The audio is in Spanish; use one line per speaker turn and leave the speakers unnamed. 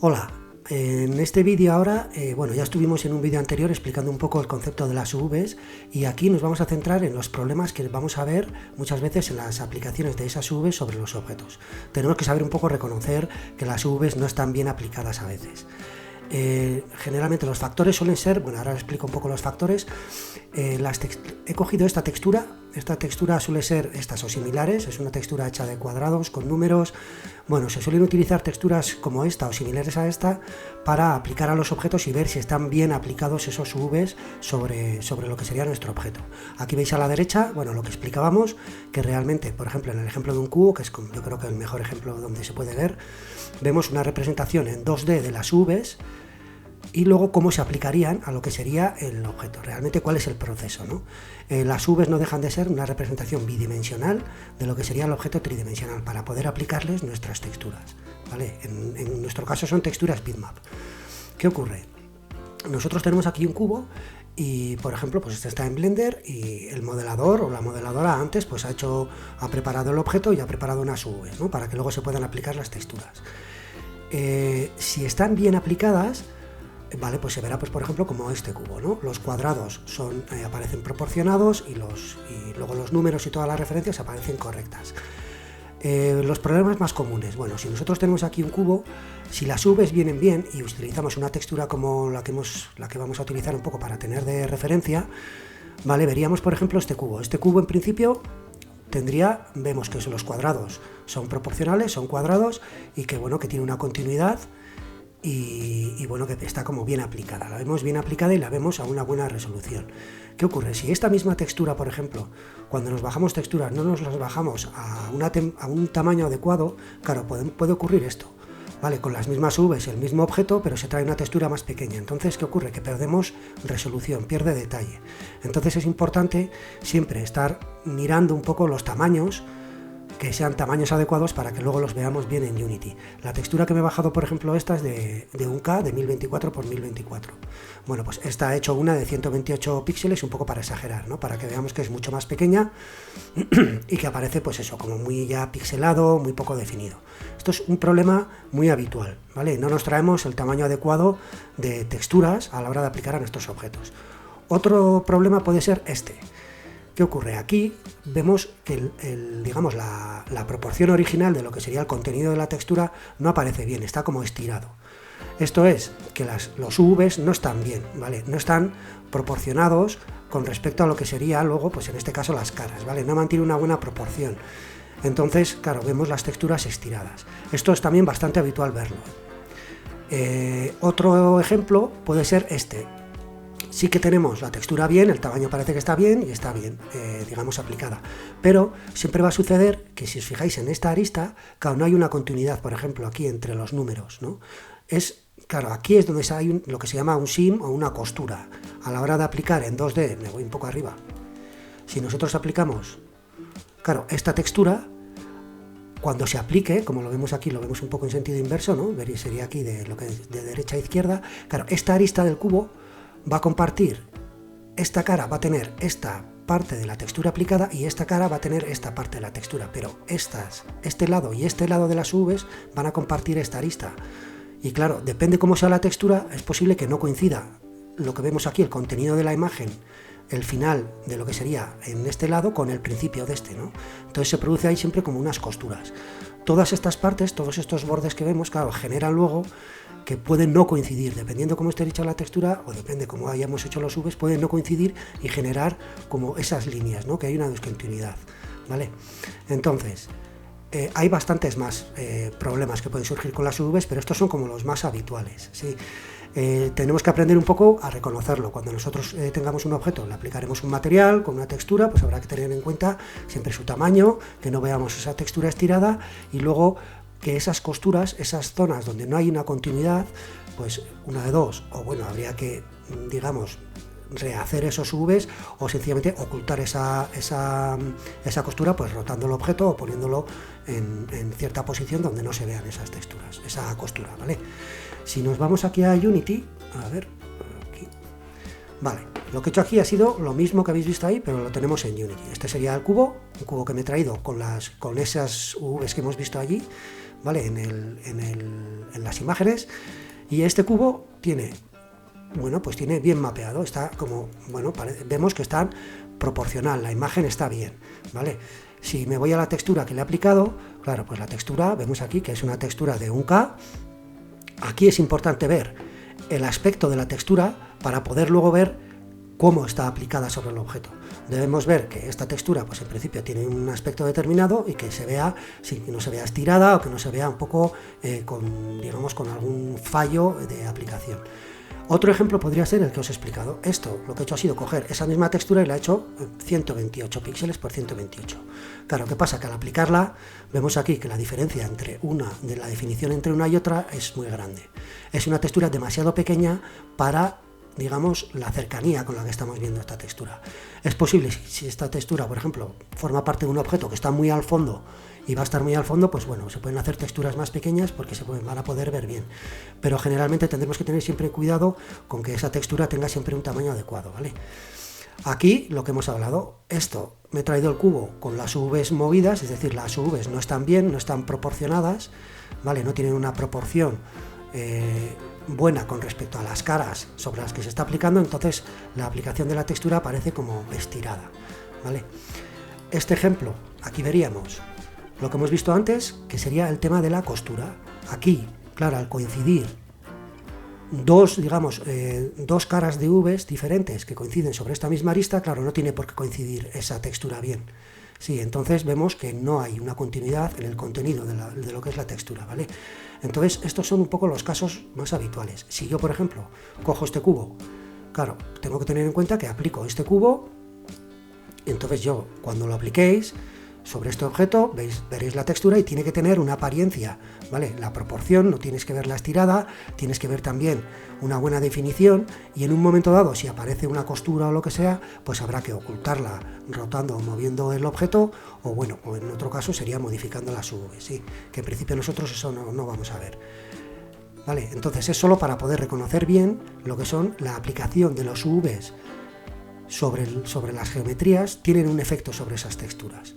Hola, en este vídeo ahora, ya estuvimos en un vídeo anterior explicando un poco el concepto de las UVs y aquí nos vamos a centrar en los problemas que vamos a ver muchas veces en las aplicaciones de esas UVs sobre los objetos. Tenemos que saber un poco reconocer que las UVs no están bien aplicadas a veces. Generalmente los factores suelen ser, ahora os explico un poco los factores. He cogido esta textura suele ser estas o similares, es una textura hecha de cuadrados con números. Se suelen utilizar texturas como esta o similares a esta para aplicar a los objetos y ver si están bien aplicados esos UVs sobre lo que sería nuestro objeto. Aquí veis a la derecha, lo que explicábamos, que realmente, por ejemplo, en el ejemplo de un cubo, que es yo creo que el mejor ejemplo donde se puede ver, vemos una representación en 2D de las UVs y luego cómo se aplicarían a lo que sería el objeto, realmente cuál es el proceso, ¿no? Las UVs no dejan de ser una representación bidimensional de lo que sería el objeto tridimensional para poder aplicarles nuestras texturas, ¿vale? En nuestro caso son texturas bitmap. ¿Qué ocurre? Nosotros tenemos aquí un cubo y, por ejemplo, este está en Blender y el modelador o la modeladora antes ha preparado el objeto y ha preparado unas UVs, ¿no? Para que luego se puedan aplicar las texturas. Si están bien aplicadas, se verá, por ejemplo, como este cubo, ¿no? Los cuadrados aparecen proporcionados y luego los números y todas las referencias aparecen correctas. Los problemas más comunes, si nosotros tenemos aquí un cubo, si las UVs vienen bien y utilizamos una textura como la que vamos a utilizar un poco para tener de referencia, veríamos, por ejemplo, este cubo. Este cubo, en principio, vemos que los cuadrados son proporcionales, son cuadrados y que tiene una continuidad. Y que está como bien aplicada, la vemos bien aplicada y la vemos a una buena resolución. ¿Qué ocurre? Si esta misma textura, por ejemplo, cuando nos bajamos texturas no nos las bajamos a un tamaño adecuado, claro, puede ocurrir esto, ¿vale? Con las mismas UVs, el mismo objeto, pero se trae una textura más pequeña. Entonces, ¿qué ocurre? Que perdemos resolución, pierde detalle. Entonces es importante siempre estar mirando un poco los tamaños, que sean tamaños adecuados para que luego los veamos bien en Unity. La textura que me he bajado, por ejemplo, esta es de 1K, de 1024 x 1024. Esta ha hecho una de 128 píxeles, un poco para exagerar, ¿no? Para que veamos que es mucho más pequeña y que aparece, como muy ya pixelado, muy poco definido. Esto es un problema muy habitual, ¿vale? No nos traemos el tamaño adecuado de texturas a la hora de aplicar a nuestros objetos. Otro problema puede ser este. ¿Qué ocurre? Aquí vemos que la proporción original de lo que sería el contenido de la textura no aparece bien, está como estirado. Esto es que los UVs no están bien, ¿vale? No están proporcionados con respecto a lo que sería luego, en este caso, las caras, ¿vale? No mantiene una buena proporción. Entonces, claro, vemos las texturas estiradas. Esto es también bastante habitual verlo. Otro ejemplo puede ser este. Sí que tenemos la textura bien, el tamaño parece que está bien y está bien, aplicada. Pero siempre va a suceder que si os fijáis en esta arista, claro, no hay una continuidad, por ejemplo, aquí entre los números, ¿no? Aquí es donde hay lo que se llama un seam o una costura. A la hora de aplicar en 2D, me voy un poco arriba, si nosotros aplicamos, esta textura, cuando se aplique, como lo vemos aquí, lo vemos un poco en sentido inverso, ¿no? Sería aquí de derecha a izquierda, esta arista del cubo va a compartir, esta cara va a tener esta parte de la textura aplicada y esta cara va a tener esta parte de la textura, pero este lado y este lado de las UVs van a compartir esta arista. Y claro, depende cómo sea la textura, es posible que no coincida lo que vemos aquí, el contenido de la imagen, el final de lo que sería en este lado con el principio de este, ¿no? Entonces se produce ahí siempre como unas costuras. Todas estas partes, todos estos bordes que vemos, generan luego que pueden no coincidir, dependiendo cómo esté hecha la textura o depende cómo hayamos hecho los UVs, pueden no coincidir y generar como esas líneas, ¿no? Que hay una discontinuidad, ¿vale? Entonces, hay bastantes más problemas que pueden surgir con las UVs, pero estos son como los más habituales, ¿sí? Tenemos que aprender un poco a reconocerlo. Cuando nosotros tengamos un objeto, le aplicaremos un material con una textura, habrá que tener en cuenta siempre su tamaño, que no veamos esa textura estirada y luego que esas costuras, esas zonas donde no hay una continuidad, una de dos, o habría que, rehacer esos UVs o sencillamente ocultar esa costura rotando el objeto o poniéndolo en cierta posición donde no se vean esas texturas, esa costura, ¿vale? Si nos vamos aquí a Unity, a ver, aquí, vale, lo que he hecho aquí ha sido lo mismo que habéis visto ahí, pero lo tenemos en Unity. Este sería el cubo, un cubo que me he traído con esas UVs que hemos visto allí, ¿vale? En las imágenes, y este cubo tiene, bueno, pues tiene bien mapeado, está como, bueno, vemos que está proporcional, la imagen está bien, ¿vale? Si me voy a la textura que le he aplicado, claro, pues la textura, vemos aquí que es una textura de 1K. Aquí es importante ver el aspecto de la textura para poder luego ver cómo está aplicada sobre el objeto. Debemos ver que esta textura, pues en principio tiene un aspecto determinado y que se vea, sí, que no se vea estirada o que no se vea un poco digamos, con algún fallo de aplicación. Otro ejemplo podría ser el que os he explicado. Esto, lo que he hecho ha sido coger esa misma textura y la he hecho 128 píxeles por 128. Claro, ¿qué pasa? Que al aplicarla, vemos aquí que la diferencia de la definición entre una y otra es muy grande. Es una textura demasiado pequeña para, digamos, la cercanía con la que estamos viendo esta textura. Es posible, si esta textura, por ejemplo, forma parte de un objeto que está muy al fondo y va a estar muy al fondo, pues bueno, se pueden hacer texturas más pequeñas porque van a poder ver bien. Pero generalmente tendremos que tener siempre cuidado con que esa textura tenga siempre un tamaño adecuado, ¿vale? Aquí lo que hemos hablado, esto, me he traído el cubo con las UVs movidas, es decir, las UVs no están bien, no están proporcionadas, ¿vale? No tienen una proporción buena con respecto a las caras sobre las que se está aplicando, entonces la aplicación de la textura parece como estirada, ¿vale? Este ejemplo, aquí veríamos lo que hemos visto antes, que sería el tema de la costura. Aquí, claro, al coincidir dos caras de UVs diferentes que coinciden sobre esta misma arista, claro, no tiene por qué coincidir esa textura bien. Sí, entonces vemos que no hay una continuidad en el contenido de lo que es la textura, ¿vale? Entonces, estos son un poco los casos más habituales. Si yo, por ejemplo, cojo este cubo, claro, tengo que tener en cuenta que aplico este cubo, entonces yo, cuando lo apliquéis sobre este objeto, veréis la textura y tiene que tener una apariencia, ¿vale? La proporción, no tienes que ver la estirada, tienes que ver también una buena definición, y en un momento dado, si aparece una costura o lo que sea, pues habrá que ocultarla rotando o moviendo el objeto, o bueno, o en otro caso sería modificando las UVs, ¿sí? Que en principio nosotros eso no vamos a ver. ¿Vale? Entonces es solo para poder reconocer bien lo que son la aplicación de los UVs sobre las geometrías, tienen un efecto sobre esas texturas.